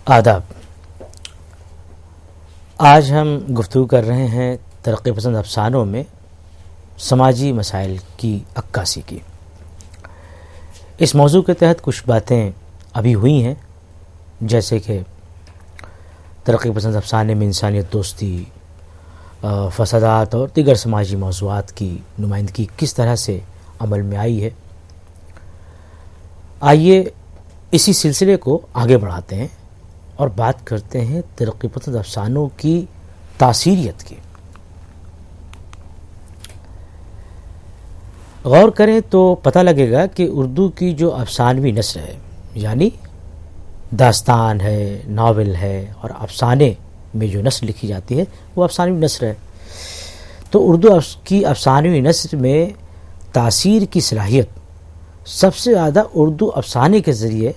آداب۔ آج ہم گفتگو کر رہے ہیں ترقی پسند افسانوں میں سماجی مسائل کی عکاسی کی۔ اس موضوع کے تحت کچھ باتیں ابھی ہوئی ہیں، جیسے کہ ترقی پسند افسانے میں انسانیت دوستی، فسادات اور دیگر سماجی موضوعات کی نمائندگی کس طرح سے عمل میں آئی ہے۔ آئیے اسی سلسلے کو آگے بڑھاتے ہیں اور بات کرتے ہیں ترقی پسند افسانوں کی تاثیریت کی۔ غور کریں تو پتہ لگے گا کہ اردو کی جو افسانوی نثر ہے، یعنی داستان ہے، ناول ہے اور افسانے میں جو نثر لکھی جاتی ہے وہ افسانوی نثر ہے۔ تو اردو کی افسانوی نثر میں تاثیر کی صلاحیت سب سے زیادہ اردو افسانے کے ذریعے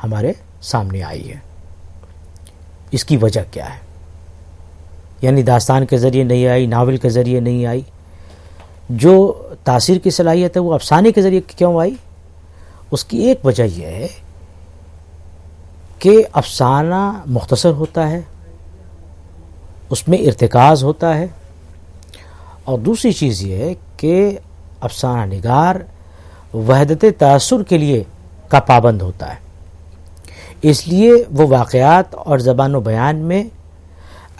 ہمارے سامنے آئی ہے۔ اس کی وجہ کیا ہے؟ یعنی داستان کے ذریعے نہیں آئی، ناول کے ذریعے نہیں آئی، جو تاثیر کی صلاحیت ہے وہ افسانے کے ذریعے کیوں آئی؟ اس کی ایک وجہ یہ ہے کہ افسانہ مختصر ہوتا ہے، اس میں ارتکاز ہوتا ہے، اور دوسری چیز یہ ہے کہ افسانہ نگار وحدت تاثر کے لیے کا پابند ہوتا ہے۔ اس لیے وہ واقعات اور زبان و بیان میں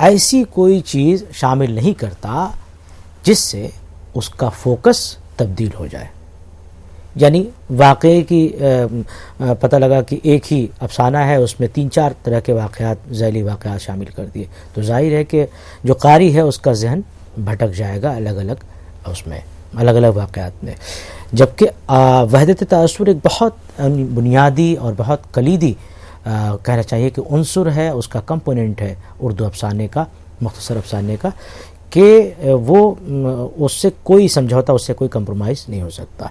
ایسی کوئی چیز شامل نہیں کرتا جس سے اس کا فوکس تبدیل ہو جائے۔ یعنی واقعے کی پتہ لگا کہ ایک ہی افسانہ ہے، اس میں 3-4 طرح کے واقعات، ذیلی واقعات شامل کر دیے، تو ظاہر ہے کہ جو قاری ہے اس کا ذہن بھٹک جائے گا الگ الگ واقعات میں۔ جبکہ وحدت تاثر ایک بہت بنیادی اور بہت کلیدی کہنا چاہیے کہ عنصر ہے، اس کا کمپوننٹ ہے اردو افسانے کا، مختصر افسانے کا، کہ وہ اس سے کوئی سمجھوتا، اس سے کوئی کمپرومائز نہیں ہو سکتا۔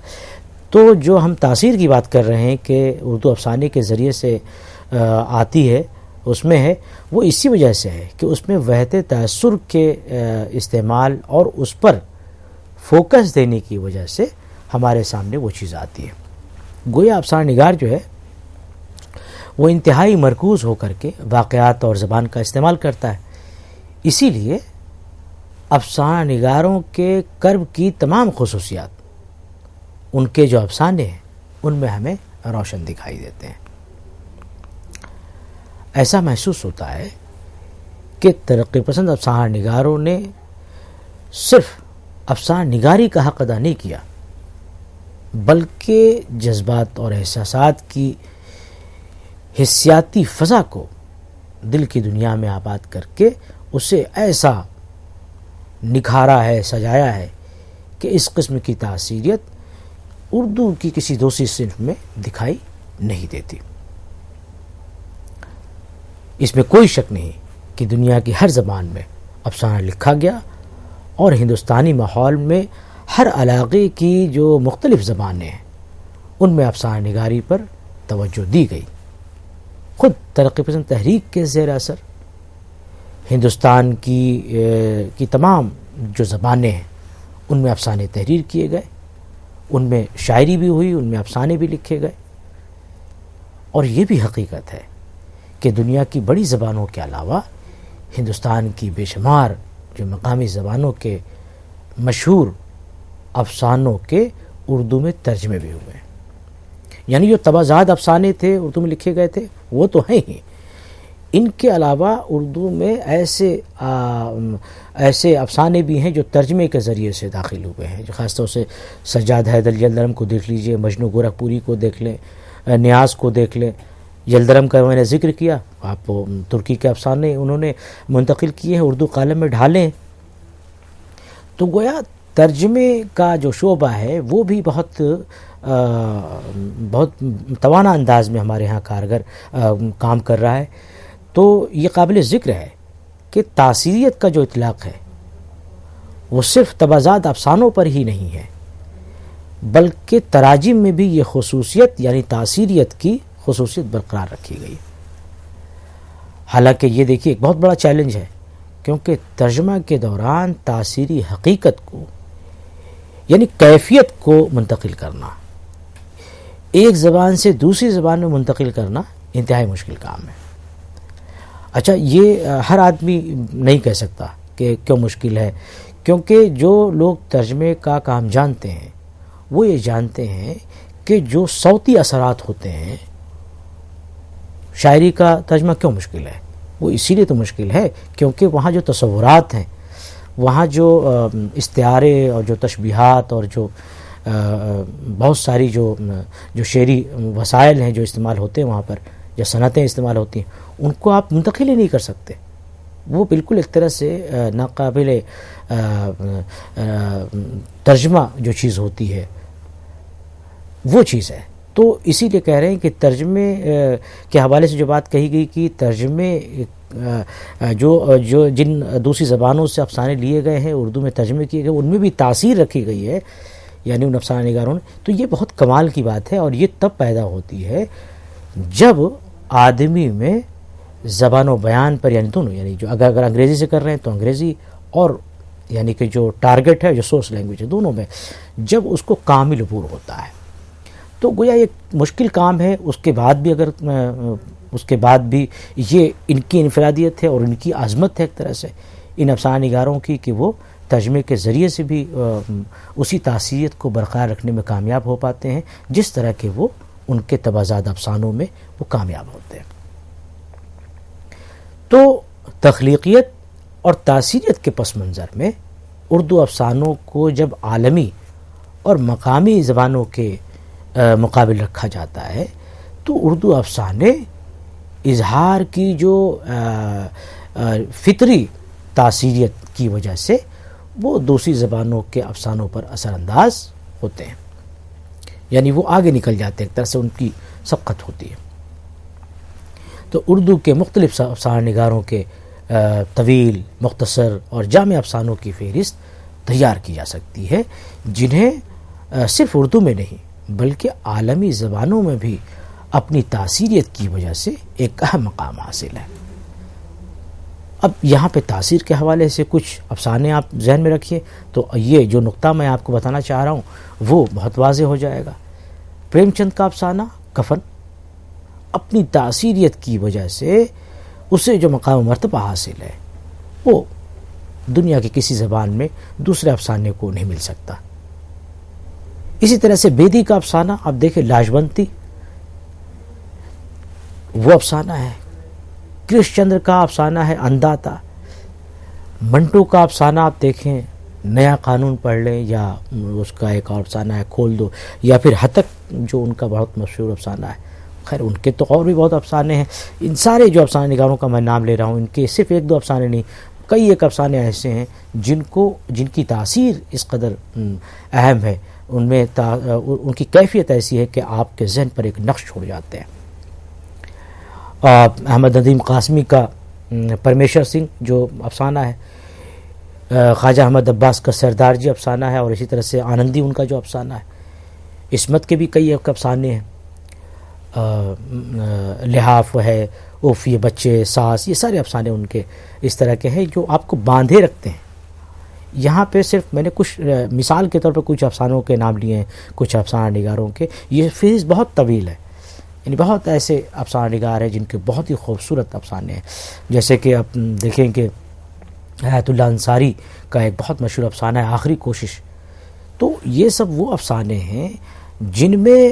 تو جو ہم تاثیر کی بات کر رہے ہیں کہ اردو افسانے کے ذریعے سے آتی ہے، اس میں ہے، وہ اسی وجہ سے ہے کہ اس میں وحدت تاثر کے استعمال اور اس پر فوکس دینے کی وجہ سے ہمارے سامنے وہ چیز آتی ہے۔ گویا افسانہ نگار جو ہے وہ انتہائی مرکوز ہو کر کے واقعات اور زبان کا استعمال کرتا ہے۔ اسی لیے افسانہ نگاروں کے کرب کی تمام خصوصیات، ان کے جو افسانے ہیں ان میں ہمیں روشن دکھائی دیتے ہیں۔ ایسا محسوس ہوتا ہے کہ ترقی پسند افسانہ نگاروں نے صرف افسانہ نگاری کا حق ادا نہیں کیا، بلکہ جذبات اور احساسات کی حسیاتی فضا کو دل کی دنیا میں آباد کر کے اسے ایسا نکھارا ہے، سجایا ہے کہ اس قسم کی تاثیریت اردو کی کسی دوسری صنف میں دکھائی نہیں دیتی۔ اس میں کوئی شک نہیں کہ دنیا کی ہر زبان میں افسانہ لکھا گیا، اور ہندوستانی ماحول میں ہر علاقے کی جو مختلف زبانیں ہیں ان میں افسانہ نگاری پر توجہ دی گئی۔ خود ترقی پسند تحریک کے زیر اثر ہندوستان کی تمام جو زبانیں ہیں ان میں افسانے تحریر کیے گئے، ان میں شاعری بھی ہوئی، ان میں افسانے بھی لکھے گئے۔ اور یہ بھی حقیقت ہے کہ دنیا کی بڑی زبانوں کے علاوہ ہندوستان کی بے شمار جو مقامی زبانوں کے مشہور افسانوں کے اردو میں ترجمے بھی ہوئے ہیں۔ یعنی جو طبعزاد افسانے تھے اردو میں لکھے گئے تھے وہ تو ہیں ہی، ان کے علاوہ اردو میں ایسے افسانے بھی ہیں جو ترجمے کے ذریعے سے داخل ہوئے ہیں، جو خاص طور سے سجاد حیدر یلدرم کو دیکھ لیجئے، مجنو گورکھپوری کو دیکھ لیں، نیاز کو دیکھ لیں۔ یلدرم کا میں نے ذکر کیا، آپ ترکی کے افسانے انہوں نے منتقل کیے ہیں، اردو قالب میں ڈھالے ہیں۔ تو گویا ترجمے کا جو شعبہ ہے وہ بھی بہت توانا انداز میں ہمارے ہاں کارگر کام کر رہا ہے۔ تو یہ قابل ذکر ہے کہ تاثیریت کا جو اطلاق ہے وہ صرف طبعزاد افسانوں پر ہی نہیں ہے، بلکہ تراجم میں بھی یہ خصوصیت یعنی تاثیریت کی خصوصیت برقرار رکھی گئی۔ حالانکہ یہ دیکھیے ایک بہت بڑا چیلنج ہے، کیونکہ ترجمہ کے دوران تاثیری حقیقت کو یعنی کیفیت کو منتقل کرنا، ایک زبان سے دوسری زبان میں منتقل کرنا انتہائی مشکل کام ہے۔ اچھا، یہ ہر آدمی نہیں کہہ سکتا کہ کیوں مشکل ہے، کیونکہ جو لوگ ترجمے کا کام جانتے ہیں وہ یہ جانتے ہیں کہ جو صوتی اثرات ہوتے ہیں، شاعری کا ترجمہ کیوں مشکل ہے؟ وہ اسی لیے تو مشکل ہے کیونکہ وہاں جو تصورات ہیں، وہاں جو استعارے اور جو تشبیہات اور جو بہت ساری جو شعری وسائل ہیں جو استعمال ہوتے ہیں وہاں پر، جو صنعتیں استعمال ہوتی ہیں، ان کو آپ منتقل ہی نہیں کر سکتے. وہ بالکل ایک طرح سے ناقابل ترجمہ جو چیز ہوتی ہے وہ چیز ہے. تو اسی لیے کہہ رہے ہیں کہ ترجمے کے حوالے سے جو بات کہی گئی کہ ترجمے جو جن دوسری زبانوں سے افسانے لیے گئے ہیں، اردو میں ترجمے کیے گئے، ان میں بھی تاثیر رکھی گئی ہے، یعنی ان افسانہ نگاروں نے. تو یہ بہت کمال کی بات ہے، اور یہ تب پیدا ہوتی ہے جب آدمی میں زبان و بیان پر، یعنی دونوں، یعنی جو اگر انگریزی سے کر رہے ہیں تو انگریزی، اور یعنی کہ جو ٹارگٹ ہے جو سورس لینگویج ہے، دونوں میں جب اس کو کامل عبور ہوتا ہے تو گویا یہ مشکل کام ہے. اس کے بعد بھی اس کے بعد بھی یہ ان کی انفرادیت ہے اور ان کی عظمت ہے ایک طرح سے ان افسانہ نگاروں کی، کہ وہ ترجمے کے ذریعے سے بھی اسی تاثیریت کو برقرار رکھنے میں کامیاب ہو پاتے ہیں جس طرح کہ وہ ان کے تبازات افسانوں میں وہ کامیاب ہوتے ہیں. تو تخلیقیت اور تاثیریت کے پس منظر میں اردو افسانوں کو جب عالمی اور مقامی زبانوں کے مقابل رکھا جاتا ہے تو اردو افسانے اظہار کی جو فطری تاثیریت کی وجہ سے وہ دوسری زبانوں کے افسانوں پر اثر انداز ہوتے ہیں، یعنی وہ آگے نکل جاتے ہیں، ایک طرح سے ان کی سبقت ہوتی ہے. تو اردو کے مختلف افسانہ نگاروں کے طویل، مختصر اور جامع افسانوں کی فہرست تیار کی جا سکتی ہے، جنہیں صرف اردو میں نہیں بلکہ عالمی زبانوں میں بھی اپنی تاثیریت کی وجہ سے ایک اہم مقام حاصل ہے. اب یہاں پہ تاثیر کے حوالے سے کچھ افسانے آپ ذہن میں رکھیے تو یہ جو نقطہ میں آپ کو بتانا چاہ رہا ہوں وہ بہت واضح ہو جائے گا. پریم چند کا افسانہ کفن اپنی تاثیریت کی وجہ سے اسے جو مقام مرتبہ حاصل ہے وہ دنیا کی کسی زبان میں دوسرے افسانے کو نہیں مل سکتا. اسی طرح سے بیدی کا افسانہ آپ دیکھیں، لاجونتی وہ افسانہ ہے. کرش چندر کا افسانہ ہے انداتا. منٹو کا افسانہ آپ دیکھیں، نیا قانون پڑھ لیں، یا اس کا ایک اور افسانہ ہے کھول دو، یا پھر ہتک جو ان کا بہت مشہور افسانہ ہے. خیر ان کے تو اور بھی بہت افسانے ہیں. ان سارے جو افسانہ نگاروں کا میں نام لے رہا ہوں، ان کے صرف ایک دو افسانے نہیں، کئی ایک افسانے ایسے ہیں جن کی تاثیر اس قدر اہم ہے، ان کی کیفیت ایسی ہے کہ آپ کے ذہن پر ایک نقش چھوڑ جاتے ہیں. احمد ندیم قاسمی کا پرمیشر سنگھ جو افسانہ ہے، خواجہ احمد عباس کا سردار جی افسانہ ہے، اور اسی طرح سے آنندی ان کا جو افسانہ ہے. عصمت کے بھی کئی ایک افسانے ہیں، لحاف ہے، اوف یہ بچے، ساس، یہ سارے افسانے ان کے اس طرح کے ہیں جو آپ کو باندھے رکھتے ہیں. یہاں پہ صرف میں نے کچھ مثال کے طور پر کچھ افسانوں کے نام لیے ہیں، کچھ افسانہ نگاروں کے. یہ فہرست بہت طویل ہے، یعنی بہت ایسے افسانہ نگار ہیں جن کے بہت ہی خوبصورت افسانے ہیں. جیسے کہ آپ دیکھیں کہ حیات اللہ انصاری کا ایک بہت مشہور افسانہ ہے آخری کوشش. تو یہ سب وہ افسانے ہیں جن میں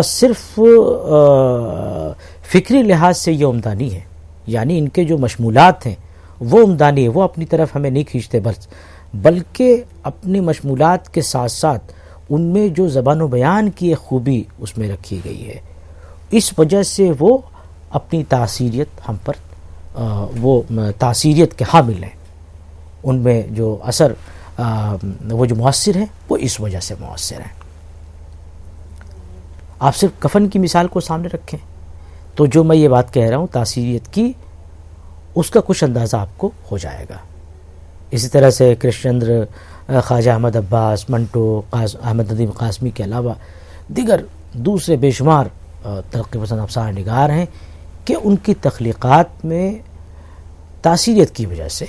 صرف فکری لحاظ سے یہ عمدہ نہیں ہے، یعنی ان کے جو مشمولات ہیں وہ عمدہ نہیں ہے، وہ اپنی طرف ہمیں نہیں کھینچتے، بلکہ اپنی مشمولات کے ساتھ ساتھ ان میں جو زبان و بیان کی ایک خوبی اس میں رکھی گئی ہے، اس وجہ سے وہ اپنی تاثیریت ہم پر وہ تاثیریت کے حامل ہیں. ان میں جو اثر وہ جو مؤثر ہیں وہ اس وجہ سے مؤثر ہیں. آپ صرف کفن کی مثال کو سامنے رکھیں تو جو میں یہ بات کہہ رہا ہوں تاثیریت کی، اس کا کچھ اندازہ آپ کو ہو جائے گا. اسی طرح سے کرش چندر، خواجہ احمد عباس، منٹو، احمد ندیم قاسمی کے علاوہ دیگر دوسرے بے شمار ترقی پسند افسانہ نگار ہیں کہ ان کی تخلیقات میں تاثیریت کی وجہ سے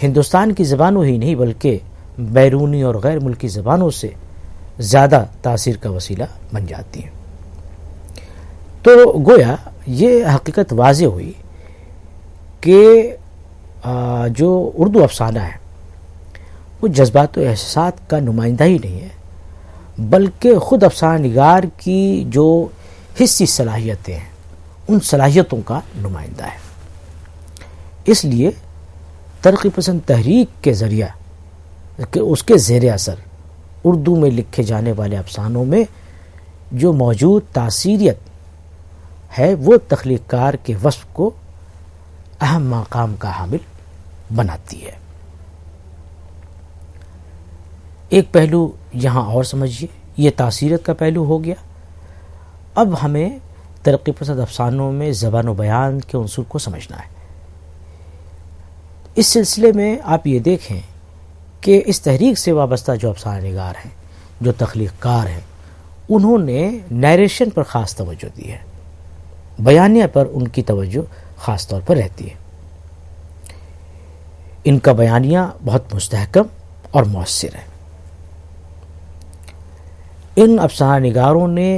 ہندوستان کی زبانوں ہی نہیں بلکہ بیرونی اور غیر ملکی زبانوں سے زیادہ تاثیر کا وسیلہ بن جاتی ہیں. تو گویا یہ حقیقت واضح ہوئی کہ جو اردو افسانہ ہے وہ جذبات و احساسات کا نمائندہ ہی نہیں ہے، بلکہ خود افسانہ نگار کی جو حسی صلاحیتیں ہیں ان صلاحیتوں کا نمائندہ ہے۔ اس لیے ترقی پسند تحریک کے ذریعہ کہ اس کے زیر اثر اردو میں لکھے جانے والے افسانوں میں جو موجود تاثیریت ہے وہ تخلیق کار کے وصف کو اہم مقام کا حامل بناتی ہے۔ ایک پہلو یہاں اور سمجھیے، یہ تاثیریت کا پہلو ہو گیا۔ اب ہمیں ترقی پسند افسانوں میں زبان و بیان کے عنصر کو سمجھنا ہے۔ اس سلسلے میں آپ یہ دیکھیں کہ اس تحریک سے وابستہ جو افسانہ نگار ہیں، جو تخلیق کار ہیں، انہوں نے نیریشن پر خاص توجہ دی ہے، بیانیہ پر ان کی توجہ خاص طور پر رہتی ہے۔ ان کا بیانیہ بہت مستحکم اور مؤثر ہے۔ ان افسانہ نگاروں نے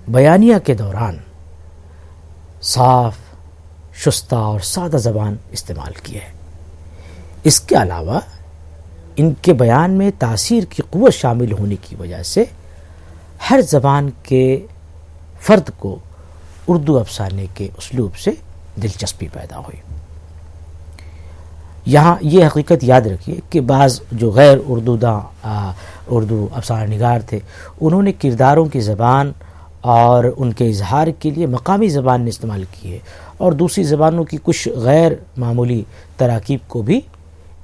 بیانیہ کے دوران صاف، شستہ اور سادہ زبان استعمال کی ہے۔ اس کے علاوہ ان کے بیان میں تاثیر کی قوت شامل ہونے کی وجہ سے ہر زبان کے فرد کو اردو افسانے کے اسلوب سے دلچسپی پیدا ہوئی۔ یہاں یہ حقیقت یاد رکھیے کہ بعض جو غیر اردو افسانہ نگار تھے، انہوں نے کرداروں کی زبان اور ان کے اظہار کے لیے مقامی زبان استعمال کی ہے، اور دوسری زبانوں کی کچھ غیر معمولی تراکیب کو بھی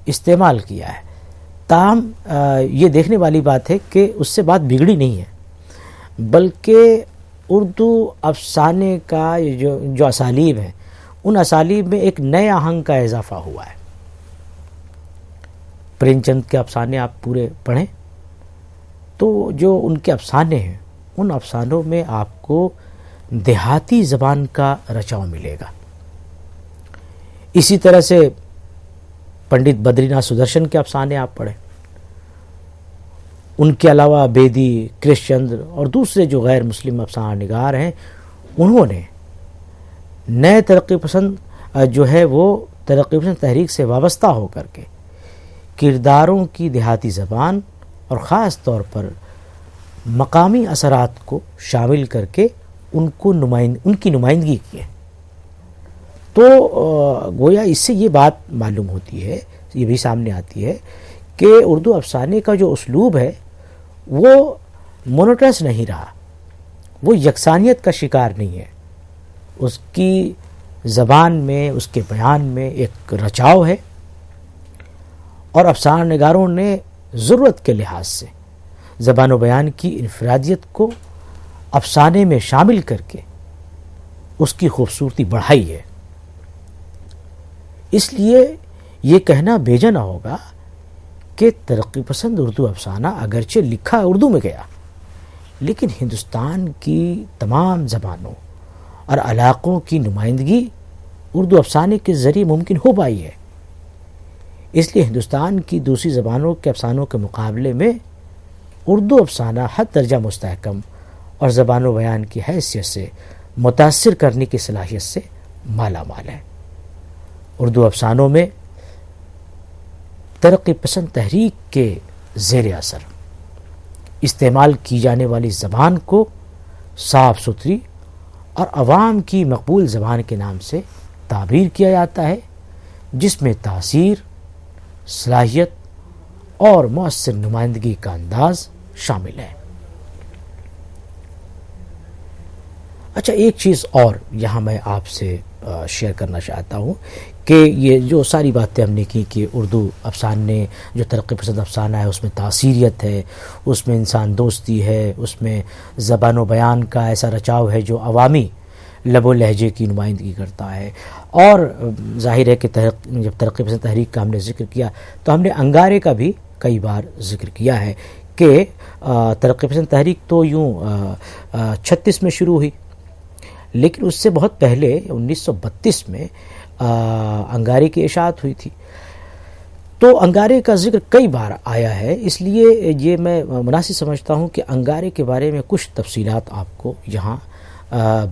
استعمال کیا ہے۔ تاہم یہ دیکھنے والی بات ہے کہ اس سے بات بگڑی نہیں ہے، بلکہ اردو افسانے کا جو اسالیب ہیں، ان اسالیب میں ایک نئے آہنگ کا اضافہ ہوا ہے۔ پریم چند کے افسانے آپ پورے پڑھیں تو جو ان کے افسانے ہیں، ان افسانوں میں آپ کو دیہاتی زبان کا رچاؤ ملے گا۔ اسی طرح سے پنڈت بدری ناتھ سدرشن کے افسانے آپ پڑھیں، ان کے علاوہ بیدی، کرش چندر اور دوسرے جو غیر مسلم افسانہ نگار ہیں، انہوں نے نئے ترقی پسند جو ہے وہ ترقی پسند تحریک سے وابستہ ہو کر کے کرداروں کی دیہاتی زبان اور خاص طور پر مقامی اثرات کو شامل کر کے ان کی نمائندگی کی ہے۔ تو گویا اس سے یہ بات معلوم ہوتی ہے، یہ بھی سامنے آتی ہے کہ اردو افسانے کا جو اسلوب ہے وہ مونوٹنس نہیں رہا، وہ یکسانیت کا شکار نہیں ہے۔ اس کی زبان میں، اس کے بیان میں ایک رچاؤ ہے، اور افسانہ نگاروں نے ضرورت کے لحاظ سے زبان و بیان کی انفرادیت کو افسانے میں شامل کر کے اس کی خوبصورتی بڑھائی ہے۔ اس لیے یہ کہنا بیجا نہ ہوگا کہ ترقی پسند اردو افسانہ اگرچہ لکھا اردو میں گیا، لیکن ہندوستان کی تمام زبانوں اور علاقوں کی نمائندگی اردو افسانے کے ذریعے ممکن ہو پائی ہے۔ اس لیے ہندوستان کی دوسری زبانوں کے افسانوں کے مقابلے میں اردو افسانہ حد درجہ مستحکم اور زبان و بیان کی حیثیت سے متاثر کرنے کی صلاحیت سے مالا مال ہے۔ اردو افسانوں میں ترقی پسند تحریک کے زیر اثر استعمال کی جانے والی زبان کو صاف ستھری اور عوام کی مقبول زبان کے نام سے تعبیر کیا جاتا ہے، جس میں تاثیر، صلاحیت اور مؤثر نمائندگی کا انداز شامل ہے۔ اچھا، ایک چیز اور یہاں میں آپ سے شیئر کرنا چاہتا ہوں کہ یہ جو ساری باتیں ہم نے کی کہ اردو افسانے جو ترقی پسند افسانہ ہے اس میں تاثیریت ہے، اس میں انسان دوستی ہے، اس میں زبان و بیان کا ایسا رچاؤ ہے جو عوامی لب و لہجے کی نمائندگی کرتا ہے، اور ظاہر ہے کہ جب ترقی پسند تحریک کا ہم نے ذکر کیا تو ہم نے انگارے کا بھی کئی بار ذکر کیا ہے کہ ترقی پسند تحریک تو یوں 36 میں شروع ہوئی، لیکن اس سے بہت پہلے 1932 میں انگارے کی اشاعت ہوئی تھی۔ تو انگارے کا ذکر کئی بار آیا ہے، اس لیے یہ میں مناسب سمجھتا ہوں کہ انگارے کے بارے میں کچھ تفصیلات آپ کو یہاں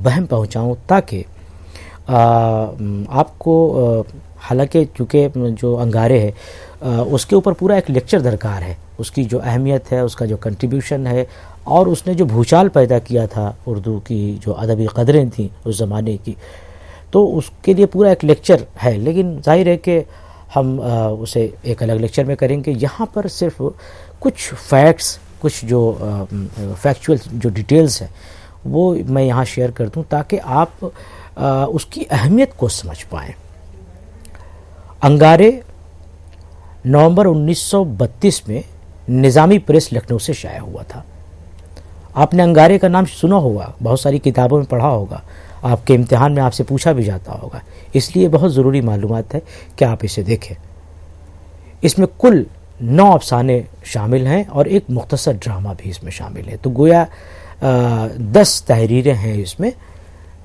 بہم پہنچاؤں، تاکہ آپ کو حالانکہ چونکہ جو انگارے ہے اس کے اوپر پورا ایک لیکچر درکار ہے، اس کی جو اہمیت ہے، اس کا جو کنٹریبیوشن ہے، اور اس نے جو بھوچال پیدا کیا تھا اردو کی جو ادبی قدریں تھیں اس زمانے کی، تو اس کے لیے پورا ایک لیکچر ہے. لیکن ظاہر ہے کہ ہم اسے ایک الگ لیکچر میں کریں گے. یہاں پر صرف کچھ فیکٹس، کچھ جو فیکچول جو ڈیٹیلز ہیں وہ میں یہاں شیئر کر دوں تاکہ آپ اس کی اہمیت کو سمجھ پائیں. انگارے نومبر 1932 میں نظامی پریس لکھنؤ سے شائع ہوا تھا. آپ نے انگارے کا نام سنا ہوگا، بہت ساری کتابوں میں پڑھا ہوگا، آپ کے امتحان میں آپ سے پوچھا بھی جاتا ہوگا، اس لیے بہت ضروری معلومات ہے کہ آپ اسے دیکھیں. اس میں کل 9 افسانے شامل ہیں اور ایک مختصر ڈرامہ بھی اس میں شامل ہے. تو گویا 10 تحریریں ہیں، اس میں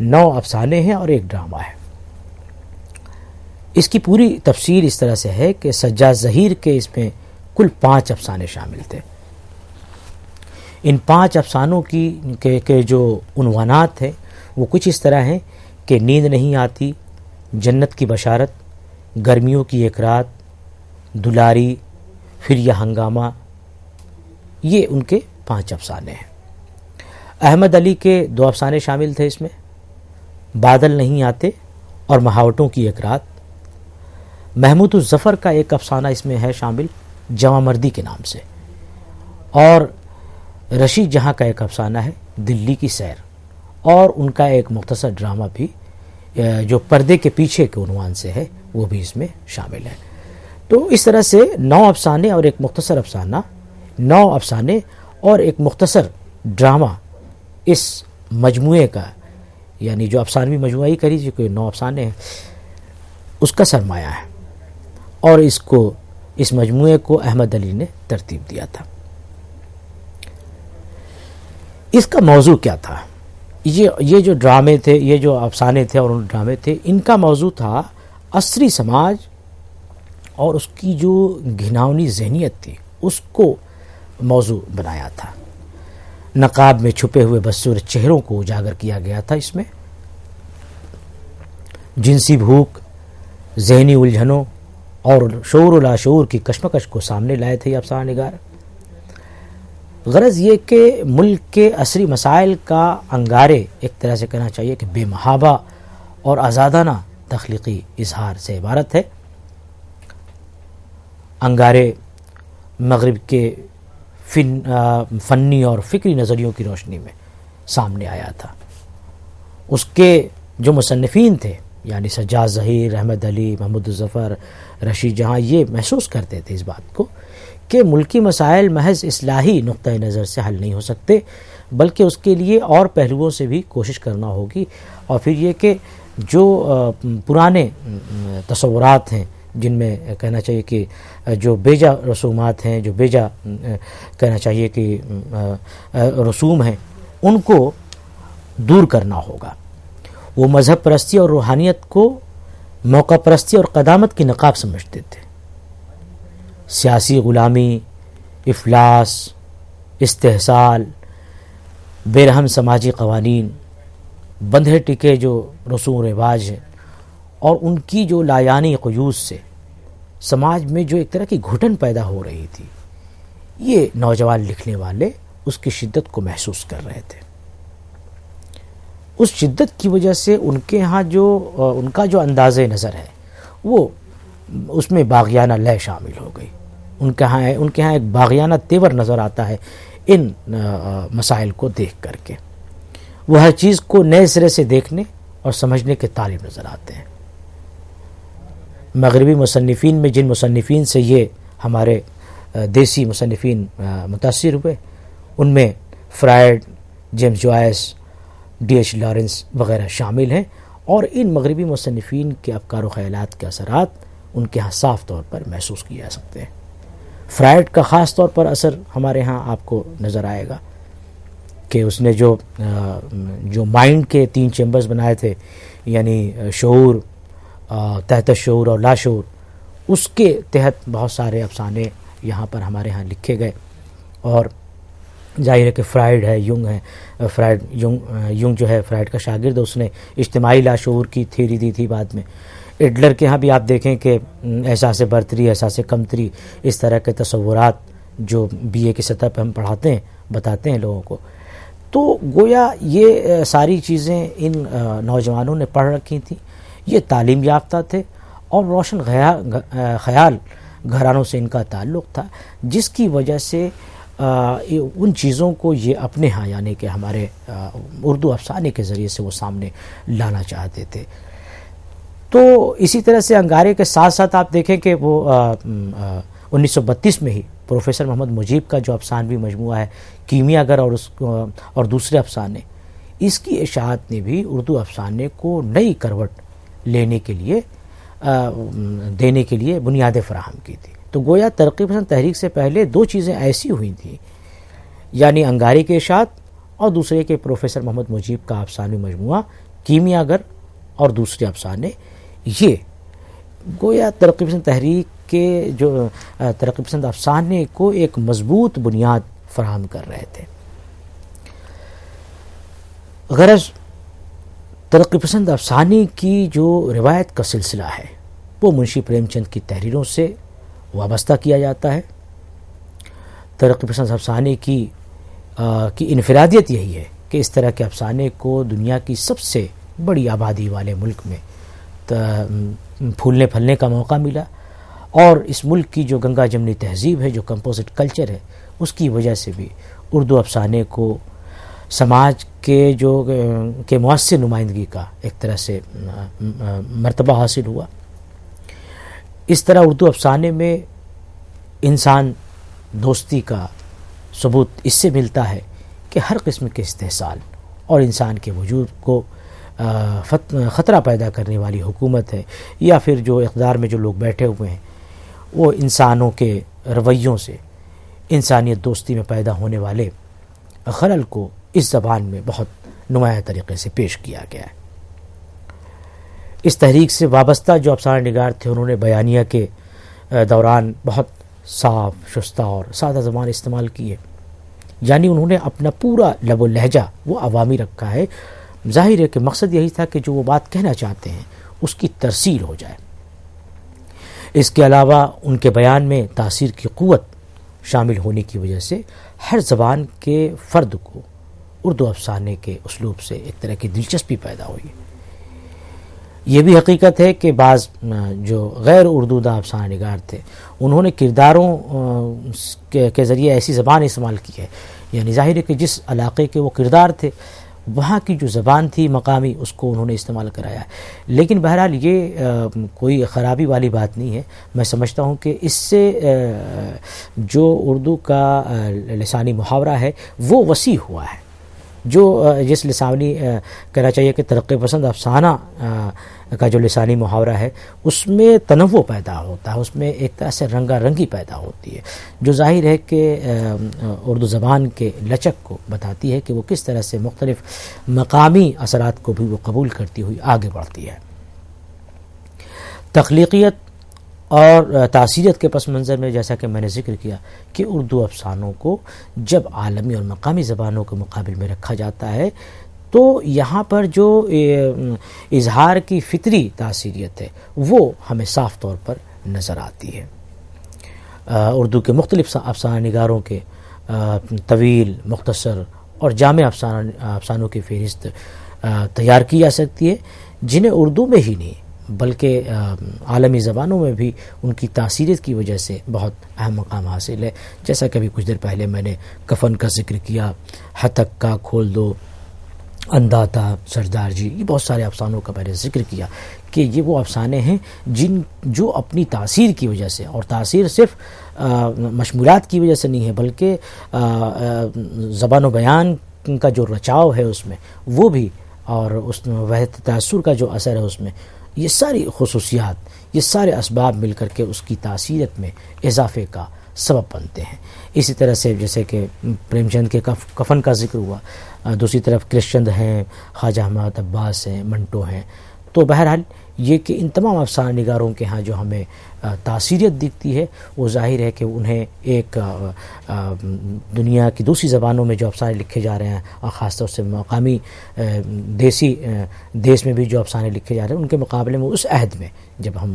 9 افسانے ہیں اور ایک ڈرامہ ہے. اس کی پوری تفصیل اس طرح سے ہے کہ سجاد ظہیر کے اس میں کل 5 افسانے شامل تھے. ان 5 افسانوں کے جو عنوانات ہیں وہ کچھ اس طرح ہیں کہ نیند نہیں آتی، جنت کی بشارت، گرمیوں کی ایک رات، دلاری، پھر یہ ہنگامہ. یہ ان کے 5 افسانے ہیں. احمد علی کے 2 افسانے شامل تھے اس میں، بادل نہیں آتے اور مہاوٹوں کی ایک رات. محمود الظفر کا ایک افسانہ اس میں ہے شامل، جواں مردی کے نام سے. اور رشید جہاں کا ایک افسانہ ہے، دلی کی سیر. اور ان کا ایک مختصر ڈرامہ بھی جو پردے کے پیچھے کے عنوان سے ہے وہ بھی اس میں شامل ہے. تو اس طرح سے 9 افسانے اور ایک مختصر افسانہ، 9 افسانے اور ایک مختصر ڈرامہ اس مجموعے کا، یعنی جو افسانوی مجموعہ ہی کری جو کہ 9 افسانے ہیں، اس کا سرمایہ ہے. اور اس مجموعے کو احمد علی نے ترتیب دیا تھا. اس کا موضوع کیا تھا؟ یہ جو ڈرامے تھے، یہ جو افسانے تھے اور ڈرامے تھے، ان کا موضوع تھا عصری سماج اور اس کی جو گھناؤنی ذہنیت تھی اس کو موضوع بنایا تھا. نقاب میں چھپے ہوئے بدصورت چہروں کو اجاگر کیا گیا تھا. اس میں جنسی بھوک، ذہنی الجھنوں اور شعور و لاشعور کی کشمکش کو سامنے لائے تھے یہ افسانہ نگار. غرض یہ کہ ملک کے عصری مسائل کا انگارے ایک طرح سے کہنا چاہیے کہ بے محابہ اور آزادانہ تخلیقی اظہار سے عبارت ہے. انگارے مغرب کے فنی اور فکری نظریوں کی روشنی میں سامنے آیا تھا. اس کے جو مصنفین تھے یعنی سجاد ظہیر، احمد علی، محمود الظفر، رشید جہاں، یہ محسوس کرتے تھے اس بات کو کہ ملکی مسائل محض اصلاحی نقطہ نظر سے حل نہیں ہو سکتے، بلکہ اس کے لیے اور پہلوؤں سے بھی کوشش کرنا ہوگی. اور پھر یہ کہ جو پرانے تصورات ہیں جن میں کہنا چاہیے کہ جو بیجا رسومات ہیں، جو بیجا کہنا چاہیے کہ رسوم ہیں، ان کو دور کرنا ہوگا. وہ مذہب پرستی اور روحانیت کو موقع پرستی اور قدامت کی نقاب سمجھتے تھے. سیاسی غلامی، افلاس، استحصال، بے رحم سماجی قوانین، بندھے ٹکے جو رسوم و رواج ہیں اور ان کی جو لایعنی قیود سے سماج میں جو ایک طرح کی گھٹن پیدا ہو رہی تھی، یہ نوجوان لکھنے والے اس کی شدت کو محسوس کر رہے تھے. اس شدت کی وجہ سے ان کے ہاں ان کا جو انداز نظر ہے وہ اس میں باغیانہ لے شامل ہو گئی. ان کے ہاں ایک باغیانہ تیور نظر آتا ہے ان مسائل کو دیکھ کر کے. وہ ہر چیز کو نئے سرے سے دیکھنے اور سمجھنے کے طالب نظر آتے ہیں. مغربی مصنفین میں جن مصنفین سے یہ ہمارے دیسی مصنفین متاثر ہوئے، ان میں Freud, James Joyce, D H Lawrence وغیرہ شامل ہیں. اور ان مغربی مصنفین کے افکار و خیالات کے اثرات ان کے ہاں صاف طور پر محسوس کیے جا سکتے ہیں. فرائڈ کا خاص طور پر اثر ہمارے ہاں آپ کو نظر آئے گا کہ اس نے جو مائنڈ کے 3 چیمبرز بنائے تھے، یعنی شعور، تحت شعور اور لاشعور، اس کے تحت بہت سارے افسانے یہاں پر ہمارے ہاں لکھے گئے. اور ظاہر ہے کہ فرائڈ ہے، یونگ ہے، یونگ جو ہے فرائڈ کا شاگرد ہے، اس نے اجتماعی لاشعور کی تھیوری دی تھی بعد میں۔ ایڈلر کے ہاں بھی آپ دیکھیں کہ احساس برتری، احساس کمتری، اس طرح کے تصورات جو بی اے کی سطح پہ ہم پڑھاتے ہیں، بتاتے ہیں لوگوں کو، تو گویا یہ ساری چیزیں ان نوجوانوں نے پڑھ رکھی تھیں، یہ تعلیم یافتہ تھے اور روشن خیال گھرانوں سے ان کا تعلق تھا، جس کی وجہ سے ان چیزوں کو یہ اپنے ہاں یعنی کہ ہمارے اردو افسانے کے ذریعے سے وہ سامنے لانا چاہتے تھے۔ تو اسی طرح سے انگارے کے ساتھ ساتھ آپ دیکھیں کہ وہ 1932 میں ہی پروفیسر محمد مجیب کا جو افسانوی مجموعہ ہے کیمیا گر اور دوسرے افسانے، اس کی اشاعت نے بھی اردو افسانے کو نئی کروٹ لینے کے لیے دینے کے لیے بنیادیں فراہم کی تھی۔ تو گویا ترقی پسند تحریک سے پہلے دو چیزیں ایسی ہوئی تھیں، یعنی انگارے کی اشاعت اور دوسرے کے پروفیسر محمد مجیب کا افسانوی مجموعہ کیمیا گر اور دوسرے افسانے، یہ گویا ترقی پسند تحریک کے جو ترقی پسند افسانے کو ایک مضبوط بنیاد فراہم کر رہے تھے۔ غرض ترقی پسند افسانے کی جو روایت کا سلسلہ ہے وہ منشی پریم چند کی تحریروں سے وابستہ کیا جاتا ہے۔ ترقی پسند افسانے کی انفرادیت یہی ہے کہ اس طرح کے افسانے کو دنیا کی سب سے بڑی آبادی والے ملک میں پھولنے پھلنے کا موقع ملا، اور اس ملک کی جو گنگا جمنی تہذیب ہے، جو کمپوزٹ کلچر ہے، اس کی وجہ سے بھی اردو افسانے کو سماج کے مؤثر نمائندگی کا ایک طرح سے مرتبہ حاصل ہوا۔ اس طرح اردو افسانے میں انسان دوستی کا ثبوت اس سے ملتا ہے کہ ہر قسم کے استحصال اور انسان کے وجود کو خطرہ پیدا کرنے والی حکومت ہے یا پھر جو اقتدار میں جو لوگ بیٹھے ہوئے ہیں، وہ انسانوں کے رویوں سے انسانیت دوستی میں پیدا ہونے والے خلل کو اس زبان میں بہت نمایاں طریقے سے پیش کیا گیا ہے۔ اس تحریک سے وابستہ جو افسانہ نگار تھے، انہوں نے بیانیہ کے دوران بہت صاف، شستہ اور سادہ زبان استعمال کی ہے، یعنی انہوں نے اپنا پورا لب و لہجہ وہ عوامی رکھا ہے۔ ظاہر ہے کہ مقصد یہی تھا کہ جو وہ بات کہنا چاہتے ہیں اس کی ترسیل ہو جائے۔ اس کے علاوہ ان کے بیان میں تاثیر کی قوت شامل ہونے کی وجہ سے ہر زبان کے فرد کو اردو افسانے کے اسلوب سے ایک طرح کی دلچسپی پیدا ہوئی۔ یہ بھی حقیقت ہے کہ بعض جو غیر اردو داں افسانہ نگار تھے، انہوں نے کرداروں کے ذریعے ایسی زبان استعمال کی ہے، یعنی ظاہر ہے کہ جس علاقے کے وہ کردار تھے وہاں کی جو زبان تھی مقامی، اس کو انہوں نے استعمال کرایا ہے۔ لیکن بہرحال یہ کوئی خرابی والی بات نہیں ہے۔ میں سمجھتا ہوں کہ اس سے جو اردو کا لسانی محاورہ ہے وہ وسیع ہوا ہے، جو جس لسانی کہنا چاہیے کہ ترقی پسند افسانہ کا جو لسانی محاورہ ہے اس میں تنوع پیدا ہوتا ہے، اس میں ایک طرح سے رنگا رنگی پیدا ہوتی ہے، جو ظاہر ہے کہ اردو زبان کے لچک کو بتاتی ہے کہ وہ کس طرح سے مختلف مقامی اثرات کو بھی وہ قبول کرتی ہوئی آگے بڑھتی ہے۔ تخلیقیت اور تاثیریت کے پس منظر میں جیسا کہ میں نے ذکر کیا کہ اردو افسانوں کو جب عالمی اور مقامی زبانوں کے مقابل میں رکھا جاتا ہے تو یہاں پر جو اظہار کی فطری تاثیریت ہے وہ ہمیں صاف طور پر نظر آتی ہے۔ اردو کے مختلف افسانہ نگاروں کے طویل، مختصر اور جامع افسانوں کی فہرست تیار کی جا سکتی ہے، جنہیں اردو میں ہی نہیں بلکہ عالمی زبانوں میں بھی ان کی تاثیریت کی وجہ سے بہت اہم مقام حاصل ہے۔ جیسا کہ ابھی کچھ دیر پہلے میں نے کفن کا ذکر کیا، ہتک کا کھول دو، انداتا، سردار جی، یہ بہت سارے افسانوں کا میں نے ذکر کیا کہ یہ وہ افسانے ہیں جو اپنی تاثیر کی وجہ سے، اور تاثیر صرف مشمولات کی وجہ سے نہیں ہے بلکہ زبان و بیان کا جو رچاؤ ہے اس میں وہ بھی، اور اس وحدت تاثر کا جو اثر ہے اس میں، یہ ساری خصوصیات، یہ سارے اسباب مل کر کے اس کی تاثیرت میں اضافے کا سبب بنتے ہیں۔ اسی طرح سے جیسے کہ پریم چند کے کفن کا ذکر ہوا، دوسری طرف کرشن چند ہیں، خواجہ احمد عباس ہیں، منٹو ہیں، تو بہرحال یہ کہ ان تمام افسانہ نگاروں کے ہاں جو ہمیں تاثیریت دکھتی ہے وہ ظاہر ہے کہ انہیں ایک دنیا کی دوسری زبانوں میں جو افسانے لکھے جا رہے ہیں اور خاص طور سے مقامی دیس میں بھی جو افسانے لکھے جا رہے ہیں ان کے مقابلے میں اس عہد میں جب ہم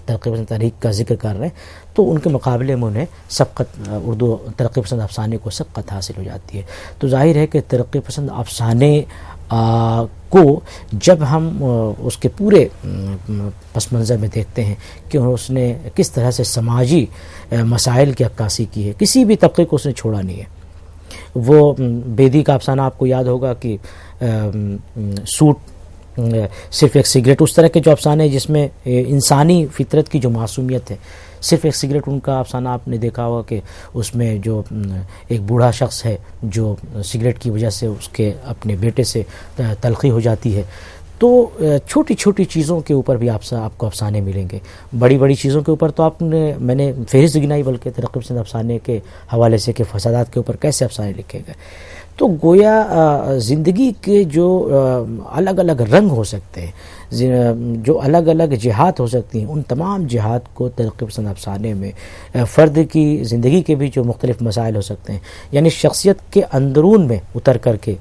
ترقی پسند تحریک کا ذکر کر رہے ہیں تو ان کے مقابلے میں انہیں سبقت اردو ترقی پسند افسانے کو سبقت حاصل ہو جاتی ہے. تو ظاہر ہے کہ ترقی پسند افسانے کو جب ہم اس کے پورے پس منظر میں دیکھتے ہیں کہ اس نے کس طرح سے سماجی مسائل کی عکاسی کی ہے، کسی بھی طبقے کو اس نے چھوڑا نہیں ہے. وہ بیدی کا افسانہ آپ کو یاد ہوگا کہ سوٹ صرف ایک سگریٹ، اس طرح کے جو افسانے جس میں انسانی فطرت کی جو معصومیت ہے، صرف ایک سگریٹ، ان کا افسانہ آپ نے دیکھا ہوگا کہ اس میں جو ایک بوڑھا شخص ہے جو سگریٹ کی وجہ سے اس کے اپنے بیٹے سے تلخی ہو جاتی ہے. تو چھوٹی چھوٹی چیزوں کے اوپر بھی آپ کو افسانے ملیں گے. بڑی بڑی چیزوں کے اوپر تو میں نے فہرست گنائی بلکہ ترقی پسند افسانے کے حوالے سے کہ فسادات کے اوپر کیسے افسانے لکھے گئے. تو گویا زندگی کے جو الگ الگ رنگ ہو سکتے ہیں، جو الگ الگ جہات ہو سکتی ہیں، ان تمام جہات کو ترقی پسند افسانے میں فرد کی زندگی کے بھی جو مختلف مسائل ہو سکتے ہیں، یعنی شخصیت کے اندرون میں اتر کر کے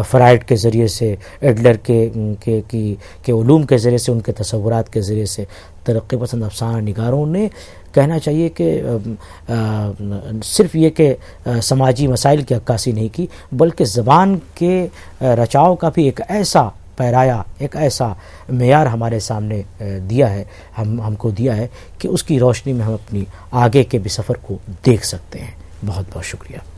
فرائڈ کے ذریعے سے، ایڈلر کے علوم کے ذریعے سے، ان کے تصورات کے ذریعے سے ترقی پسند افسانہ نگاروں نے کہنا چاہیے کہ صرف یہ کہ سماجی مسائل کی عکاسی نہیں کی، بلکہ زبان کے رچاؤ کا بھی ایک ایسا پیرایا، ایک ایسا معیار ہمارے سامنے دیا ہے، ہم کو دیا ہے کہ اس کی روشنی میں ہم اپنی آگے کے بھی سفر کو دیکھ سکتے ہیں. بہت بہت شکریہ.